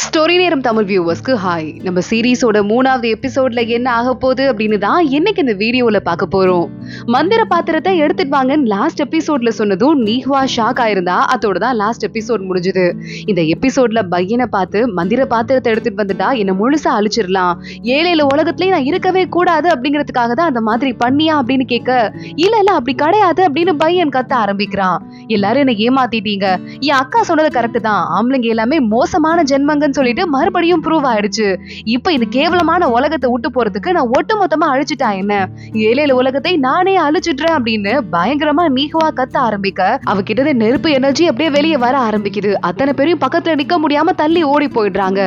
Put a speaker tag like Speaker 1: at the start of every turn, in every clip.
Speaker 1: Story நேரம் Tamil வியூவர்ஸ்க்கு hi. நம்ம சீரீஸோட 3வது எபிசோட்ல என்ன ஆக போகுது அப்படின்னு தான் இன்னைக்கு இந்த வீடியோல பார்க்க போறோம். மந்திர பாத்திரத்தை எடுத்துட்டு வாங்கன்னு லாஸ்ட் எபிசோட்ல சொன்னதும் நீஹ்வா ஷாக் ஆயிருந்தா. அதோட தான் லாஸ்ட் எபிசோட் முடிஞ்சது. இந்த எபிசோட்ல பையனை பார்த்து மந்திர பாத்திரத்தை எடுத்துட்டு வந்துட்டா என்ன முழுசா அழிச்சிடலாம், ஏழையில உலகத்திலேயே நான் இருக்கவே கூடாது அப்படிங்கிறதுக்காக தான் அந்த மாதிரி பண்ணியா அப்படின்னு கேட்க, இல்ல இல்ல அப்படி கிடையாது அப்படின்னு பையன் கத்த ஆரம்பிக்கிறான். எல்லாரும் என்ன ஏமாத்திட்டீங்க, என் அக்கா சொன்னது கரெக்ட் தான், ஆம்பளைங்க எல்லாமே மோசமான ஜென்மங்கன்னு சொல்லிட்டு மறுபடியும் ப்ரூவ் ஆயிடுச்சு. இப்ப இந்த கேவலமான உலகத்தை விட்டு போறதுக்கு நான் ஒட்டு மொத்தமா அழிச்சிட்டா என்ன, ஏழையில உலகத்தை நானே அழிச்சிடுறேன் அப்படின்னு பயங்கரமா நீஹ்வா கத்த ஆரம்பிக்க, அவகிட்ட நெருப்பு எனர்ஜி அப்படியே வெளியே வர ஆரம்பிக்குது. அத்தனை பேரையும் பக்கத்துல நிக்க முடியாம தள்ளி ஓடி போயிடுறாங்க.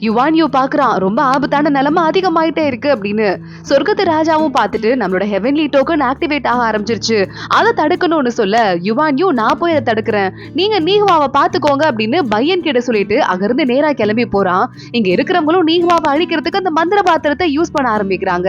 Speaker 1: யுவான் யூ பாக்குறான், ரொம்ப ஆபத்தான நிலைமை அதிகமாயிட்டே இருக்கு அப்படின்னு. சொர்க்கத்து ராஜாவும் பார்த்துட்டு நம்மளோட ஹெவன்லி டோக்கன் ஆக்டிவேட் ஆக ஆரம்பிச்சிருச்சு, அதை தடுக்கணும்னு சொல்ல, யுவான் யூ நான் போய் அதை தடுக்கிறேன், நீங்க நீஹ்வாவை பாத்துக்கோங்க அப்படின்னு பையன் கிட்ட சொல்லிட்டு அங்கிருந்து நேரா கிளம்பி போறான். இங்க இருக்கிறவங்களும் நீஹ்வாவை அழிக்கிறதுக்கு அந்த மந்திர பாத்திரத்தை யூஸ் பண்ண ஆரம்பிக்கிறாங்க.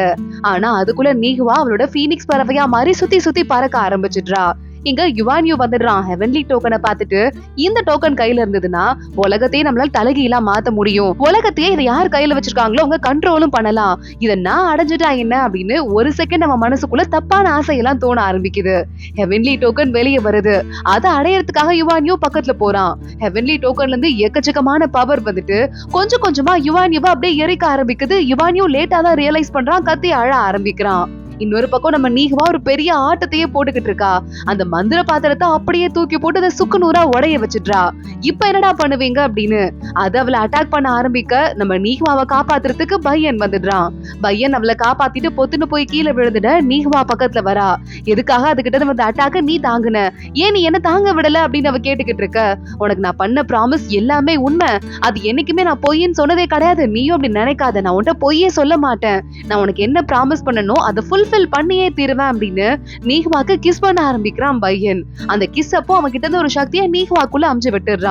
Speaker 1: ஆனா அதுக்குள்ள நீஹ்வா அவளோட ஃபீனிக்ஸ் பறவையா மாதிரி சுத்தி சுத்தி பறக்க ஆரம்பிச்சிடுறா. இங்க யுவான் யூ வந்துடுறான். ஹெவன்லி டோக்கனை பார்த்துட்டு, இந்த டோக்கன் கையில இருந்ததுன்னா உலகத்தையே நம்மளால தலைகீழா மாத்த முடியும், உலகத்தையே இதை யார் கையில வச்சிருக்காங்களோ அவங்க கண்ட்ரோலும் பண்ணலாம், இதை நான் அடைஞ்சிட்டா என்ன அப்படின்னு ஒரு செகண்ட் நம்ம மனசுக்குள்ள தப்பான ஆசையெல்லாம் தோண ஆரம்பிக்குது. ஹெவன்லி டோக்கன் வெளியே வருது. அதை அடையறதுக்காக யுவான் யூ பக்கத்துல போறான். ஹெவன்லி டோக்கன்ல இருந்து எக்கச்சக்கமான பவர் வந்துட்டு கொஞ்சம் கொஞ்சமா யுவான் யூவை அப்படியே எரிக்க ஆரம்பிக்குது. யுவான் யூ லேட்டா தான் ரியலைஸ் பண்றான், கத்தி அழ ஆரம்பிக்கிறான். இன்னொரு பக்கம் நம்ம நீஹ்வா ஒரு பெரிய ஆட்டத்தையே போட்டுக்கிட்டு இருக்கா. அந்த மந்திர பாத்திரத்தை அப்படியே தூக்கி போட்டு அதை சுக்குநூறா உடைய வச்சிடுறா. இப்ப என்னடா பண்ணுவீங்க அப்படின்னு அதை அவளை அட்டாக் பண்ண ஆரம்பிக்க, நம்ம நீஹ்வாவை காப்பாத்துறதுக்கு பையன் வந்துடுறான். பையன் அவளை காப்பாத்திட்டு பொத்துன்னு போய் கீழே விழுந்துட நீஹ்வா பக்கத்துல வரா. எதுக்காக அதுகிட்ட வந்து அட்டாக்க நீ தாங்குன, ஏன் நீ என்ன தாங்க விடல அப்படின்னு அவ கேட்டுக்கிட்டு இருக்க. உனக்கு நான் பண்ண ப்ராமிஸ் எல்லாமே உண்மை, அது என்னைக்குமே நான் பொய்ன்னு சொன்னதே கிடையாது, நீயும் அப்படி நினைக்காத, நான் உன்கிட்ட பொய்யே சொல்ல மாட்டேன், நான் உனக்கு என்ன ப்ராமிஸ் பண்ணணும் அதை ஃபுல்ஃபில் பண்ணியே தீருவேன் அப்படின்னு நீஹ்வாக்கு கிஸ் பண்ண ஆரம்பிக்கிறான் பையன். அந்த கிஸ் அப்போ அவன் கிட்ட இருந்து ஒரு சக்தியை நீஹ்வாக்குள்ள அமுச்சு விட்டுறான்.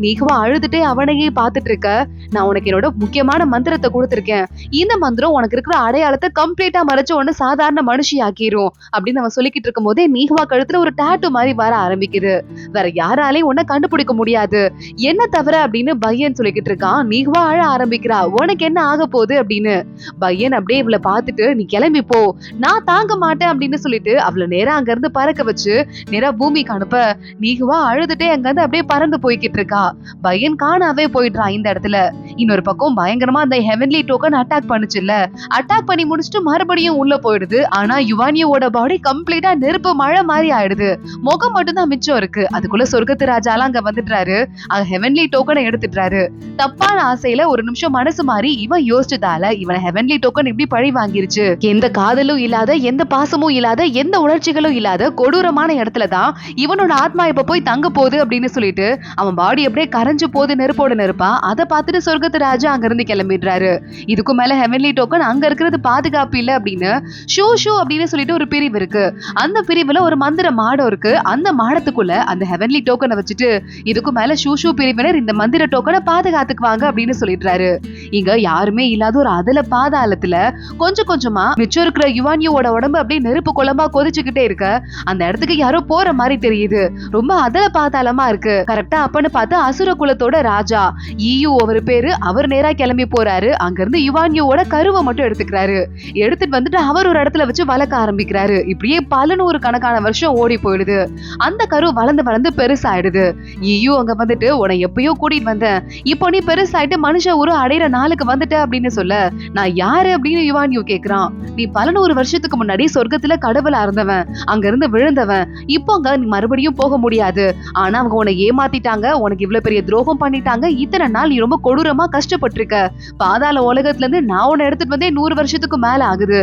Speaker 1: நீஹ்வா அழுதுட்டே அவனையே பார்த்துட்டு இருக்க, நான் உனக்கு என்னோட முக்கியமான மந்திரத்தை கொடுத்திருக்கேன், இந்த மந்திரம் உனக்கு இருக்கிற அடையாளத்தை கம்ப்ளீட்டா மறைச்சு ஒன்னு சாதாரண மனுஷி ஆக்கிரும் அப்படின்னு அவன் சொல்லிக்கிட்டு இருக்கும் போதே நீஹ்வா கழுத்துல ஒரு டாட்டூ மாதிரி வர ஆரம்பிக்குது. வேற யாராலையும் உன்னை கண்டுபிடிக்க முடியாது என்ன தவிர அப்படின்னு பையன் சொல்லிக்கிட்டு இருக்கான். நீஹ்வா அழ ஆரம்பிக்கிறா, உனக்கு என்ன ஆக போகுது அப்படின்னு. பையன் அப்படியே இவளை பார்த்துட்டு, நீ கிளம்பி போ, நான் தாங்க மாட்டேன் அப்படின்னு சொல்லிட்டு அவளை நேரா அங்க இருந்து பறக்க வச்சு நேரா பூமிக்கு அனுப்ப, நீஹ்வா அழுதுட்டே அங்க இருந்து அப்படியே பறந்து போய்கிட்டு இருக்கா. பையன் காணாவே போயிடுறான் இந்த இடத்துல. இன்னொரு பக்கம் பயங்கரமா அந்த ஹெவன்லி டோக்கன் அட்டாக் பண்ணுச்சுல்ல, அட்டாக் பண்ணி முடிச்சுட்டு மறுபடியும் உள்ள போயிடுது. ஆனா யுவானியோட பாடி கம்ப்ளீட்டா நெருப்பு மழை மாதிரி ஆயிடுது, முகம் மட்டும் தான் மிச்சம் இருக்கு. அதுக்குள்ள சொர்க்கத்து ராஜாலாம் அங்க வந்துடுறாரு. அங்க ஹெவன்லி டோக்கனை எடுத்துட்டாரு. தப்பான ஆசையில ஒரு நிமிஷம் மனசு மாறி இவன் யோசிச்சதால இவனை ஹெவன்லி டோக்கன் இப்படி பழி வாங்கிருச்சு. எந்த காதலும் இல்லாத, எந்த பாசமும் இல்லாத, எந்த உணர்ச்சிகளும் இல்லாத கொடூரமான இடத்துலதான் இவனோட ஆத்மா இப்ப போய் தங்க போகுது அப்படின்னு சொல்லிட்டு அவன் பாடி அப்படியே கரைஞ்சு போகுது நெருப்போட நெருப்பா. அதை பார்த்துட்டு சொர்க்கத்து ராஜா அங்க இருந்து கிளம்பிடுறாரு. இதுக்கு மேல ஹெவன்லி டோக்கன் அங்க இருக்கிறது பாதுகாப்பு இல்ல அப்படின்னு ஷூ ஷூ அப்படின்னு சொல்லிட்டு ஒரு பிரிவு இருக்கு. அந்த பிரிவுல ஒரு மந்திர மாடம் இருக்கு. அந்த மாடத்துக்குள்ள அந்த ஹெவன்லி டோக்கனை வச்சுட்டு, இதுக்கு மேல ஷூ ஷூ பிரிவினர் இந்த மந்திர டோக்கனை பாதுகாத்துக்குவாங்க அப்படின்னு சொல்லிடுறாரு. இங்க யாருமே இல்லாத ஒரு அதுல பாதாளத்துல கொஞ்சம் கொஞ்சமா மிச்சம் இருக்கிற யுவானியோட உடம்பு அப்படியே நெருப்பு குழம்பா கொதிச்சுக்கிட்டே இருக்க, அந்த இடத்துக்கு யாரோ போற மாதிரி தெரியுது. ரொம்ப அதல பாதாளமா இருக்கு. கரெக்டா அப்பன்னு பார்த்து அசுர குலத்தோட ராஜா ஈயு அவர் பேரு, அவர் நேரா கிளம்பி போறாரு. அங்க இருந்து யுவானியோட கருவை மட்டும் எடுத்துக்கிறாரு. எடுத்துட்டு வந்துட்டு அவர் ஒரு இடத்துல வச்சு வளர்க்க ஆரம்பிக்கிறாரு. இப்படியே பல நூறு கணக்கான வருஷம் ஓடி போயிடுது. அந்த கரு வளர்ந்து வளர்ந்து பெருசாயிடுது. ஈயு அங்க வந்துட்டு, உன்னை எப்பயோ கூட்டிட்டு வந்தேன், இப்போ நீ பெருசாயிட்டு மனுஷ ஒரு அடையிற நாளுக்கு வந்துட்ட அப்படின்னு சொல்ல, நான் யாரு அப்படின்னு யுவானியோ கேக்குறான். நீ பல நூறு வருஷத்துக்கு முன்னாடி சொர்க்கத்துல கடவுளா இருந்தவன், அங்க இருந்து விழுந்தவன், இப்போ அங்க நீ மறுபடியும் போக முடியாது, ஆனா அவங்க உன்னை ஏமாத்திட்டாங்க, உனக்கு இவ்வளவு பெரிய துரோகம் பண்ணிட்டாங்க, இத்தனை நாள் நீ ரொம்ப கொடூரமா கஷ்டப்பட்டிருக்க, பாதாள உலகத்துல இருந்து நான் உன்னை எடுத்துட்டு வந்தே 100 வருஷத்துக்கு மேல ஆகுது,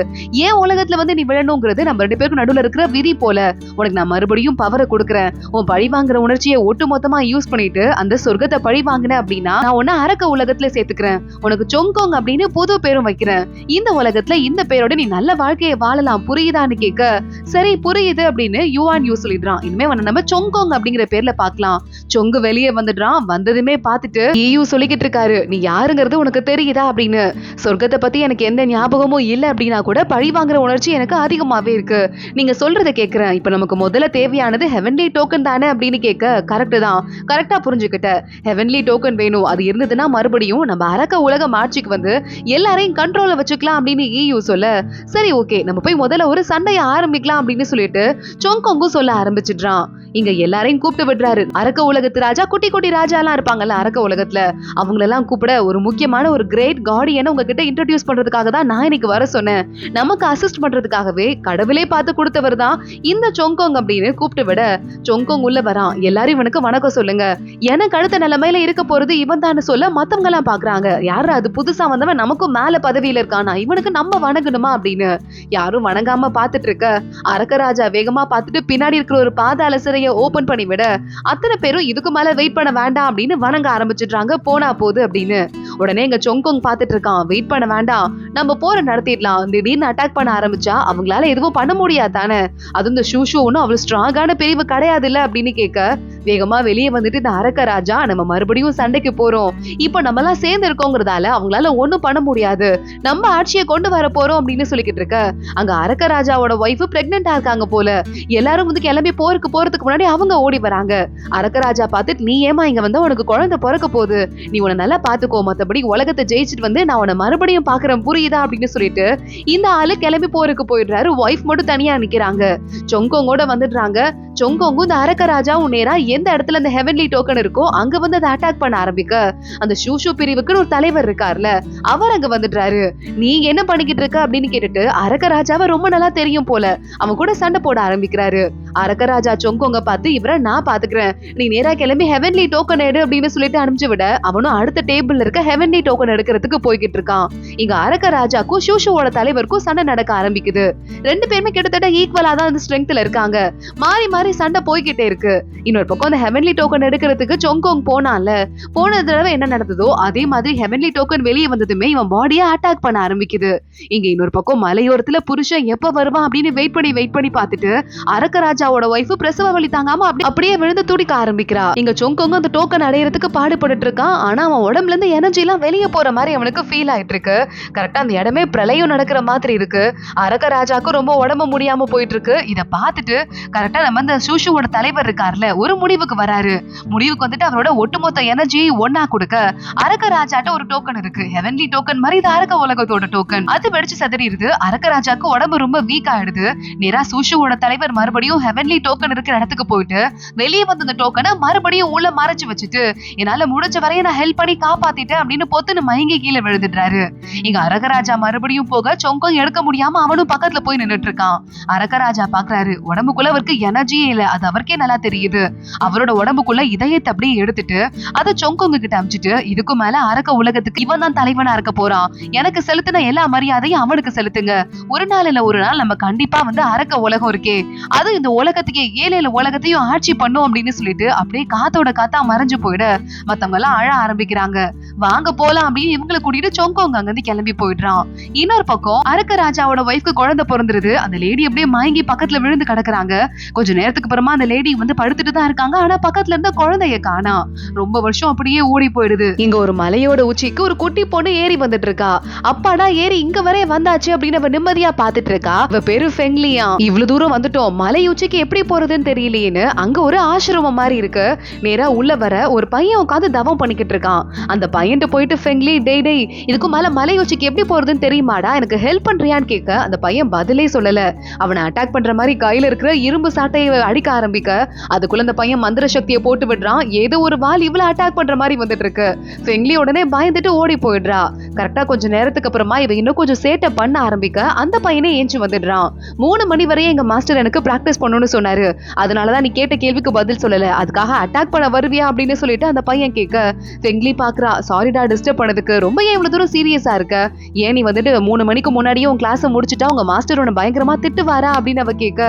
Speaker 1: ஏன் உலகத்துல வந்து நீ விழணுங்கிறது நம்ம 2 பேருக்கு நடுவுல இருக்கிற விதி போல, உனக்கு நான் மறுபடியும் பவரை கொடுக்குறேன், உன் பழி வாங்குற உணர்ச்சியை ஒட்டு மொத்தமா யூஸ் பண்ணிட்டு அந்த சொர்க்கத்தை பழி வாங்கின அப்படின்னா நான் உன்னை அரக்க உலகத்துல சேர்த்துக்கிறேன், உனக்கு சொங்கோங் அப்படின்னு புது பேரும் வைக்கிறேன், இந்த உலகத்துல இந்த பேரோட நீ நல்ல வாழ்க்கையை வாழலாம், புரியுதான்னு கேட்க, சரி புரியுது அப்படின்னு யுவான் யூ சொல்லிடுறான். இனிமே நம்ம சொங்கோங் அப்படிங்கிற பேர்ல பாக்கலாம். சொங்கு வெளியே வந்துடுறான். வந்ததுமே பார்த்துட்டு ஈயு சொல்லிக்கிட்டு இருக்காரு, நீ யாருங்கிறது உனக்கு தெரியுதா அப்படின்னு. சொர்க்கத்தை பத்தி எனக்கு எந்த ஞாபகமும் இல்ல அப்படின்னா கூட பழி வாங்குற உணர்ச்சி எனக்கு அதிகமாவே இருக்கு. நீங்க சொல்றதை கேக்குறேன். இப்ப நமக்கு முதல்ல தேவையானது ஹெவன்லி டோக்கன் தானே அப்படின்னு கேட்க, கரெக்ட் தான், கரெக்டா புரிஞ்சுக்கிட்ட. ஹெவன்லி டோக்கன் வேணும். அது இருந்ததுன்னா மறுபடியும் நம்ம அரக்க உலகம் ஆட்சிக்கு வந்து எல்லாரையும் கண்ட்ரோல்ல வச்சுக்கலாம் அப்படின்னு ஈயு சொல்ல, சரி ஓகே நம்ம போய் முதல்ல ஒரு சண்டையை ஆரம்பிக்கலாம் அப்படின்னு சொல்லிட்டு சொங்கொங்கும் சொல்ல ஆரம்பிச்சிடுறான். இங்க எல்லாரையும் கூப்பிட்டு விடுறாரு. அரக்க உலகத்து ராஜா, குட்டி குட்டி ராஜா எல்லாம் இருப்பாங்கல்ல அரக்க உலகத்துல, அவங்களெல்லாம் கூப்பிட ஒரு முக்கியமான ஒரு கிரேட் கார்டியனை உங்ககிட்ட இன்ட்ரோடியூஸ் பண்றதுக்காக தான் நான் இன்னைக்கு வர சொன்னேன். நமக்கு அசிஸ்ட் பண்றதுக்காகவே கடவுளே பார்த்து கொடுத்தவர் தான் இந்த சொங்கோங் அப்படின்னு கூப்பிட்டு விட, சொங்கோங் உள்ள வரான். எல்லாரும் இவனுக்கு வணக்கம் சொல்லுங்க, எனக்கு அடுத்த நிலைமையில இருக்க போறது இவன் தான் சொல்ல மத்தவங்க எல்லாம் பாக்குறாங்க, யாரு அது புதுசா வந்தவன் நமக்கும் மேல பதவியில இருக்கானா, இவனுக்கு நம்ம வணங்கணுமா அப்படின்னு. யாரும் வணங்காம பாத்துட்டு இருக்க அரக்கராஜா வேகமா பார்த்துட்டு பின்னாடி இருக்கிற ஒரு பாதாள சிறைய ஓபன் பண்ணி விட, அத்தனை பேரும் இதுக்கு மேல வெயிட் பண்ண வேண்டாம் அப்படின்னு வணங்க ஆரம்பிச்சிடுறாங்க. போனா போகுது அப்படின்னு. உடனே இங்க சொங்கோங் பாத்துட்டு இருக்கான், வெயிட் பண்ண வேண்டாம், நம்ம போற நடத்திடலாம். திடீர்னு அட்டாக் பண்ண ஆரம்பிச்சா அவங்களால எதுவும் பண்ண முடியாது தானே, அது இந்த ஷூ ஒன்னும் அவ்வளவு ஸ்ட்ராங்கான பிரிவு கிடையாது இல்ல அப்படின்னு கேட்க, வேகமா வெளியே வந்துட்டு இந்த அரக்க ராஜா, நம்ம மறுபடியும் சண்டைக்கு போறோம், இப்ப நம்ம எல்லாம் சேர்ந்து இருக்கோங்கிறதால அவங்களால ஒண்ணும் பண்ண முடியாது, நம்ம ஆட்சியை கொண்டு வர போறோம் அப்படின்னு சொல்லிக்கிட்டு இருக்க, அங்க அரக்க ராஜாவோட ஒய்ஃப் பிரெக்னெண்டா இருக்காங்க போல. எல்லாரும் வந்து கிளம்பி போறதுக்கு முன்னாடி அவங்க ஓடி வராங்க. அரக்கராஜா பார்த்துட்டு, நீ ஏமா இங்க வந்து, உனக்கு குழந்தை பிறக்க போகுது, நீ உன்னை நல்லா பாத்துக்கோ, மத்தபடி உலகத்தை ஜெயிச்சுட்டு வந்து நான் உன்னை மறுபடியும் பாக்குறேன் புரியுதா அப்படின்னு சொல்லிட்டு இந்த ஆளு கிளம்பி போயிடுறாரு. ஒய்ஃப் மட்டும் தனியா நிக்கிறாங்க. சொங்கோங்கோட வந்துடுறாங்க. சொங்கோங்கும் இந்த அரக்கராஜாவும் நேரா எந்த இடத்துல இந்த ஹெவன்லி டோக்கன் இருக்கோ அங்க வந்து அதை அட்டாக் பண்ண ஆரம்பிக்க, அந்த ஷூ பிரிவுக்குன்னு ஒரு தலைவர் இருக்கார்ல, அவர் அங்க வந்துடுறாரு. நீ என்ன பண்ணிக்கிட்டு இருக்க அப்படின்னு கேட்டுட்டு அரக்கராஜாவை ரொம்ப நல்லா தெரியும் போல, அவன் கூட சண்டை போட ஆரம்பிக்கிறாரு. அரக்கராஜா சொங்கோங்க பார்த்து, இவரை நான் பாத்துக்கிறேன், நீ நேரா கிளம்பி ஹெவன்லி டோக்கன் எடு அப்படின்னு சொல்லிட்டு அனுப்பிச்சு விட, அவனும் அடுத்த டேபிள்ல இருக்க ஹெவன்லி டோக்கன் எடுக்கிறதுக்கு போய்கிட்டு இருக்கான். இங்க அரக்கராஜாக்கும் ஷூவோட தலைவருக்கும் சண்டை நடக்க ஆரம்பிக்குது. ரெண்டு பேருமே கிட்டத்தட்ட ஈக்குவலா தான் இந்த ஸ்ட்ரெங்த்ல இருக்காங்க. மாறி மாறி சண்டை போய்கிட்டே இருக்கு. இன்னொரு பக்கம் அந்த ஹெவன்லி டோக்கன் எடுக்கிறதுக்கு சொங்கோங் போனான்ல, போன தடவை என்ன நடந்ததோ அதே மாதிரி ஹெவன்லி டோக்கன் வெளியே வந்ததுமே இவன் பாடியை அட்டாக் பண்ண ஆரம்பிக்குது. இங்க இன்னொரு பக்கம் மலையோரத்துல புருஷன் எப்ப வருவான் அப்படின்னு வெயிட் பண்ணி பார்த்துட்டு அரக்கராஜாவோட ஒய்ஃப் பிரசவ வலி தாங்காம அப்படியே விழுந்து துடிக்க ஆரம்பிக்கிறா. இங்க சொங்கோங்க அந்த டோக்கன் அடையறதுக்கு பாடுபட்டு இருக்கான். ஆனா அவன் உடம்புல இருந்து எனர்ஜி எல்லாம் வெளியே போற மாதிரி அவனுக்கு ஃபீல் ஆயிட்டு இருக்கு. கரெக்டா அந்த இடமே பிரளயம் நடக்கிற மாதிரி இருக்கு. அரக்கராஜாக்கு ரொம்ப உடம்பு முடியாம போயிட்டு இருக்கு. இத பார்த்துட்டு கரெக்டா நம்ம அந்த ஷூவோட தலைவர் இருக்கார்ல, ஒரு முடிவுக்கு வராரு. முடிவுக்கு வந்துட்டு அவரோட ஒட்டுமொத்த எனர்ஜியை ஒன்னா கொடுக்க, அரக்கராஜாட்ட ஒரு டோக்கன் இருக்கு, ஹெவன்லி டோக்கன் மாதிரி, இது அரக்க உலகத்தோட டோக்கன். அது வெடிச்சு சதறிடுது. அரக்கராஜாக்கு உடம்பு ரொம்ப வீக் ஆயிடுது. நேரா ஷூவோட தலைவர் மறுபடியும் ஹெவன்லி டோக்கன் இருக்கிற இடத்துக்கு போயிட்டு வெளியே வந்து அந்த டோக்கனை மறுபடியும் உள்ள மறைச்சு வச்சுட்டு, என்னால முடிஞ்ச வரைய நான் ஹெல்ப் பண்ணி காப்பாத்திட்டேன் அப்படின்னு பொத்துன்னு மயங்கி கீழே விழுந்துடுறாரு. இங்க அரக்கராஜா மறுபடியும் போக சொங்கம் எடுக்க முடியாம அவனும் பக்கத்துல போய் நின்னுட்டு இருக்கான். அரக்கராஜா பாக்குறாரு, உடம்புக்குள்ள அவருக்கு எனர்ஜியே இல்ல, அது அவருக்கே நல்லா தெரியுது. அவரோட உடம்புக்குள்ள இதயத்தை அப்படியே எடுத்துட்டு அதை சொங்கோங்க கிட்ட அமிச்சிட்டு, இதுக்கு மேல அரக்க உலகத்துக்கு இவன் தான் தலைவனா இருக்க போறான், எனக்கு செலுத்தின எல்லா மரியாதையும் அவனுக்கு செலுத்துங்க, ஒரு நாள் இல்ல ஒரு நாள் நம்ம கண்டிப்பா வந்து அரக்க உலகம் இருக்கே, அது இந்த உலகத்துக்கே 7 உலகத்தையும் ஆட்சி பண்ணும் அப்படின்னு சொல்லிட்டு அப்படியே காத்தோட காத்தா மறைஞ்சு போயிட, மத்தவங்க எல்லாம் அழ ஆரம்பிக்கிறாங்க. வாங்க போலாம் அப்படின்னு இவங்களை கூட்டிட்டு சொங்கோங்க அங்க இருந்து கிளம்பி போயிடுறான். இன்னொரு பக்கம் அரக்க ராஜாவோட ஒய்ஃப்க்கு குழந்தை பிறந்துருது. அந்த லேடி அப்படியே மயங்கி பக்கத்துல விழுந்து கிடக்குறாங்க. கொஞ்ச நேரத்துக்கு அப்புறமா அந்த லேடி வந்து படுத்துட்டு தான் இருக்காங்க. ஆனா பக்கத்துல இருந்த குழந்தைய காணா. ரொம்ப வருஷம் அப்படியே ஓடி போயிடுது. இங்க ஒரு மலையோட உச்சிக்கு ஒரு குட்டி பொண்ணு ஏறி வந்துட்டு இருக்கா. அப்பாடா ஏறி இங்க வரைய வந்தாச்சு அப்படின்னு அவ நிம்மதியா பாத்துட்டு இருக்கா. அவ பேரு ஃபெங்லியா. இவ்வளவு தூரம் வந்துட்டோம், மலை உச்சிக்கு எப்படி போறதுன்னு தெரியலையேன்னு அங்க ஒரு ஆசிரமம் மாதிரி இருக்கு. நேரா உள்ள வர ஒரு பையன் உட்காந்து தவம் பண்ணிக்கிட்டு இருக்கான். அந்த பையன்ட்டு போயிட்டு, ஃபெங்லி டேய் இதுக்கு மேல மலை உச்சிக்கு எப்படி போறதுன்னு தெரியுமாடா, எனக்கு ஹெல்ப் பண்றியான்னு கேட்க, அந்த பையன் பதிலே சொல்லல. அவனை அட்டாக் பண்ற மாதிரி கையில இருக்கிற இரும்பு சாட்டையை அடிக்க ஆரம்பிக்க, அதுக்குள்ள அந்த பையன் மந்திர சக்தியை போட்டு விடுறான். ஏதோ ஒரு வால் இவ்வளவு அட்டாக் பண்ற மாதிரி வந்துட்டு இருக்கு. ஃபெங்லி உடனே பயந்துட்டு ஓடி போயிடுறா. கரெக்டா கொஞ்ச நேரத்துக்கு அப்புறமா இவ இன்னும் கொஞ்சம் சேட்டை பண்ண ஆரம்பிக்க அந்த பையனே ஏஞ்சி வந்துடுறான். 3 மணி வரையும் எங்க மாஸ்டர் எனக்கு பிராக்டிஸ் பண்ணணும்னு சொன்னாரு, அதனாலதான் நீ கேட்ட கேள்விக்கு பதில் சொல்லல, அதுக்காக அட்டாக் பண்ண வருவியா அப்படின்னு சொல்லிட்டு அந்த பையன் கேட்க, ஃபெங்லி பாக்குறா, சாரிடா டிஸ்டர்ப் பண்ணதுக்கு, ரொம்ப ஏன் இவ்வளவு தூரம் சீரியஸா இருக்க, ஏன் நீ வந்துட்டு 3 மணிக்கு முன்னாடியே உன் கிளாஸ் முடிச்சுட்டா உங்க மாஸ்டர் உன்னை பயங்கரமா திட்டுவாரா அப்படின்னு அவ கேட்க,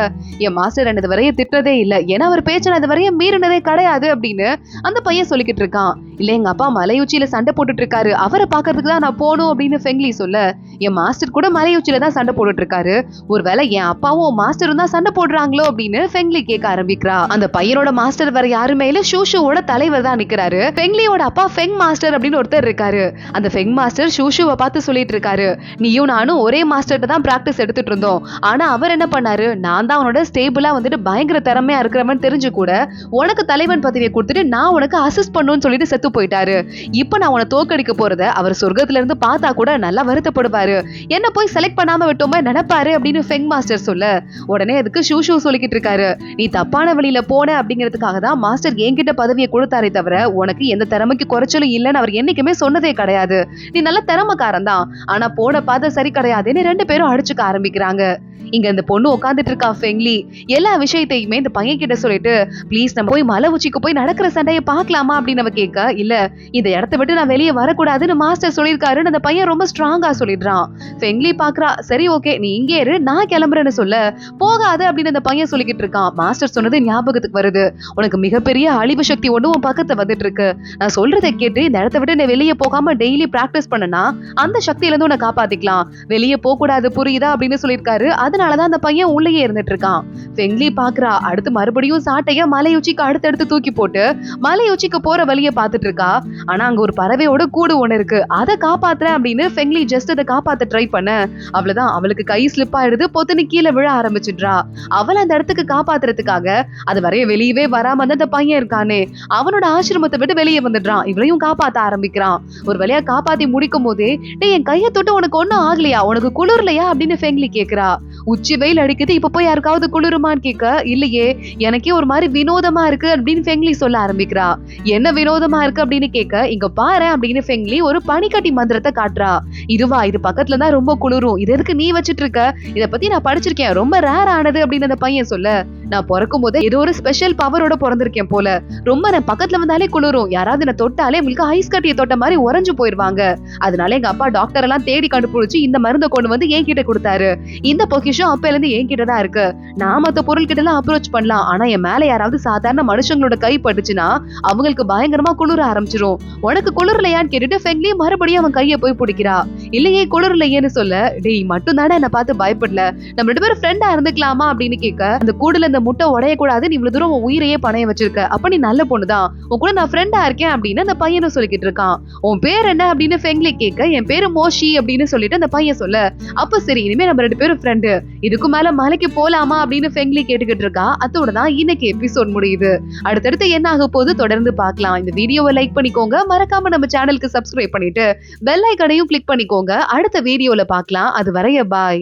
Speaker 1: என் மாஸ்டர் என்னது வரைய திட்டதே இல்ல, ஏன்னா அவர் பேச்ச அது வரைய மீறினதே கிடையாது அப்படின்னு அந்த பையன் சொல்லிக்கிட்டு இருக்கான். இல்ல எங்க அப்பா மலையுச்சியில சண்டை போட்டுட்டு இருக்காரு, அவரை பாக்குறதுக்கு தான் நான் போகணும் அப்படின்னு ஃபெங்லி சொல்ல, என் மாஸ்டர் கூட மலையுச்சியில தான் சண்டை போட்டுட்டு இருக்காரு, ஒருவேளை என் அப்பாவும் மாஸ்டரும் தான் சண்டை போடுறாங்களோ அப்படின்னு ஃபெங்லி கேட்க ஆரம்பிக்கிறா. அந்த பையனோட மாஸ்டர் வேற யாருமே இல்ல, ஷூஷுவோட தலைவர் தான் நிக்கிறாரு. ஃபெங்லியோட அப்பா ஃபெங் மாஸ்டர் அப்படின்னு ஒருத்தர் இருக்காரு. அந்த ஃபெங் மாஸ்டர் ஷூஷுவை பார்த்து சொல்லிட்டு இருக்காரு, நீயும் நானும் ஒரே மாஸ்டர்ட்ட தான் பிராக்டிஸ் எடுத்துட்டு இருந்தோம். ஆனா அவர் என்ன பண்ணாரு, நான் தான் அவனோட ஸ்டேபிளா வந்துட்டு பயங்கர திறமையா இருக்கிறவன் தெரிஞ்சு கூட உனக்கு தலைவன் பதவியை கொடுத்துட்டு நான் உனக்கு அசிஸ்ட் பண்ணுன்னு சொல்லிட்டு செத்து போயிட்டாரு. இப்ப நான் உன தோக்கடிக்க போறத அவர் சொர்க்கத்துல இருந்து பார்த்தா கூட நல்லா வருத்தப்படுவாரு, என்ன போய் செலக்ட் பண்ணாம விட்டோமே நினைப்பாரு அப்படின்னு ஃபெங் மாஸ்டர் சொல்ல, உடனே அதுக்கு ஷூஷு சொல்லிக்கிட்டு இருக்காரு, நீ தப்பான வழியில போன அப்படிங்கிறதுக்காக தான் மாஸ்டர் என்கிட்ட பதவியை கொடுத்தாரே தவிர உனக்கு எந்த திறமைக்கு குறைச்சலும் இல்லைன்னு அவர் என்னைக்குமே சொன்னதே கிடையாது. நீ நல்ல திறமைக்காரன் தான், ஆனா போன பாதை சரி கிடையாதுன்னு 2 பேரும் அடிச்சுக்க ஆரம்பிக்கிறாங்க. இங்க இந்த பொண்ணு உட்காந்துட்டு இருக்கா ஃபெங்லி, எல்லா விஷயத்தையுமே இந்த பையன் கிட்ட சொல்லிட்டு, ப்ளீஸ் நம்ம போய் மலை உச்சிக்கு போய் நடக்கிற சண்டையை பார்க்கலாமா அப்படின்னு அவ கேட்க, இல்ல இந்த இடத்த விட்டு நான் வெளியே வரக்கூடாதுன்னு மாஸ்டர் சொல்லியிருக்காருன்னு அந்த பையன் ரொம்ப ஸ்ட்ராங்கா சொல்லிடுறான். ஃபெங்லி பாக்குறா, சரி ஓகே நீ இங்கே இரு, நான் கிளம்புறேன்னு சொல்ல, போகாது அப்படின்னு அந்த பையன் சொல்லிக்கிட்டு இருக்கான். மாஸ்டர் சொன்னது ஞாபகத்துக்கு வருது, உனக்கு மிகப்பெரிய அழிவு சக்தி ஒண்ணு உன் பக்கத்துல வந்துட்டு இருக்கு, நான் சொல்றதை கேட்டு இந்த இடத்த விட்டு நீ வெளியே போகாம டெய்லி பிராக்டிஸ் பண்ணனா அந்த சக்தியில இருந்து உன்னை காப்பாத்திக்கலாம், வெளியே போக கூடாது புரியுதா அப்படின்னு சொல்லியிருக்காரு. அதனாலதான் அந்த பையன் உள்ளேயே இருந்துட்டு இருக்கான். ஃபெங்லி பாக்குறா, அடுத்து மறுபடியும் சாட்டைய மலையுச்சிக்கு அடுத்தடுத்து தூக்கி போட்டு மலையுச்சிக்கு போற வழியை பார்த்துட்டு இருக்கா. ஆனா அங்க ஒரு பறவையோட கூடு ஒண்ணு இருக்கு, அதை காப்பாத்துறேன் அப்படின்னு ஃபெங்லி ஜஸ்ட் அதை காப்பாத்த ட்ரை பண்ண, அவ்வளவுதான் அவளுக்கு கை ஸ்லிப் ஆயிடுது, பொத்துன்னு கீழே விழ ஆரம்பிச்சிடுறா. அவளை அந்த இடத்துக்கு காப்பாத்துறதுக்காக அது வரைய வெளியவே வராம அந்த பையன் இருக்கானே அவனோட ஆசிரமத்தை விட்டு வெளியே வந்துடுறான். இவளையும் காப்பாத்த ஆரம்பிக்கிறான். ஒரு வழியா காப்பாத்தி முடிக்கும் போதே, டேய் என் கையை தொட்டு உனக்கு ஒண்ணும் ஆகலையா, உனக்கு குளிர்லையா அப்படின்னு ஃபெங்லி கேக்குறா. உச்சி வெயில் அடிக்குது, இப்ப போய் யாருக்காவது குளிருமான்னு கேட்க, இல்லையே எனக்கே ஒரு மாதிரி வினோதமா இருக்கு அப்படின்னு ஃபெங்லி சொல்ல ஆரம்பிக்கிறா. என்ன வினோதமா இருக்கு அப்படின்னு கேட்க, இங்க பாரு அப்படின்னு ஃபெங்லி ஒரு பனிக்கட்டி மந்திரத்தை காட்டுறா. இதுவா, இது பக்கத்துல தான் ரொம்ப குளிரும், இது எதுக்கு நீ வச்சிட்டு இருக்க, இத பத்தி நான் படிச்சிருக்கேன், ரொம்ப ரேர் ஆனது அப்படின்னு அந்த பையன் சொல்ல, நான் பிறக்கும் போது ஏதோ ஒரு ஸ்பெஷல் பவரோட பிறந்திருக்கேன் போல, ரொம்ப நான் பக்கத்துல வந்தாலே குளிரும், யாராவது என்ன தொட்டாலே உங்களுக்கு ஐஸ் கட்டியை தொட்ட மாதிரி உறைஞ்சு போயிருவாங்க, அதனால எங்க அப்பா டாக்டர் எல்லாம் தேடி கண்டுபிடிச்சு இந்த மருந்தை கொண்டு வந்து என்கிட்ட கொடுத்தாரு, இந்த பொக்கிஷம் அப்பையில இருந்து என்கிட்ட தான் இருக்கு, நான் மத்த பொருள் கிட்ட எல்லாம் அப்ரோச் பண்ணலாம், ஆனா என் மேல யாராவது சாதாரண மனுஷங்களோட கை பட்டுச்சுன்னா அவங்களுக்கு பயங்கரமா குளிர ஆரம்பிச்சிரும், உனக்கு குளிரலையான்னு கேட்டுட்டு ஃபெங்லி மறுபடியும் அவன் கையை போய் பிடிக்கிறா. இல்லையே குளிரலையேன்னு சொல்ல, டேய் மட்டும் தானே என்ன பார்த்து பயப்படல, நம்ம 2 பேரும் ஃப்ரெண்டா இருந்துக்கலாமா அப்படின்னு கேட்க, அந்த கூடுல இந்த முட்டை உடையக்கூடாது, நீ இவ்வளவு தூரம் உன் உயிரையே பணைய வச்சிருக்க, அப்ப நீ நல்ல பொண்ணுதான், உன் கூட நான் ஃப்ரெண்டா இருக்கேன் அப்படின்னு அந்த பையனும் சொல்லிக்கிட்டு இருக்கான். உன் பேர் என்ன அப்படின்னு ஃபெங்லி கேட்க, என் பேரு மோஷி அப்படின்னு சொல்லிட்டு அந்த பையன் சொல்ல, அப்ப சரி இனிமே நம்ம 2 பேரும் ஃப்ரெண்டு, இதுக்கு மேல மலைக்கு போலாமா அப்படின்னு ஃபெங்லி கேட்டுக்கிட்டு இருக்கா. அதோட தான் இன்னைக்கு எபிசோட் முடியுது. அடுத்தடுத்து என்ன ஆக போகுது தொடர்ந்து பார்க்கலாம். இந்த வீடியோவை லைக் பண்ணிக்கோங்க, மறக்காம நம்ம சேனலுக்கு சப்ஸ்கிரைப் பண்ணிட்டு பெல் ஐகானையும் கிளிக் பண்ணிக்கோங்க. அடுத்த வீடியோல பார்க்கலாம். அது வரைய பாய்.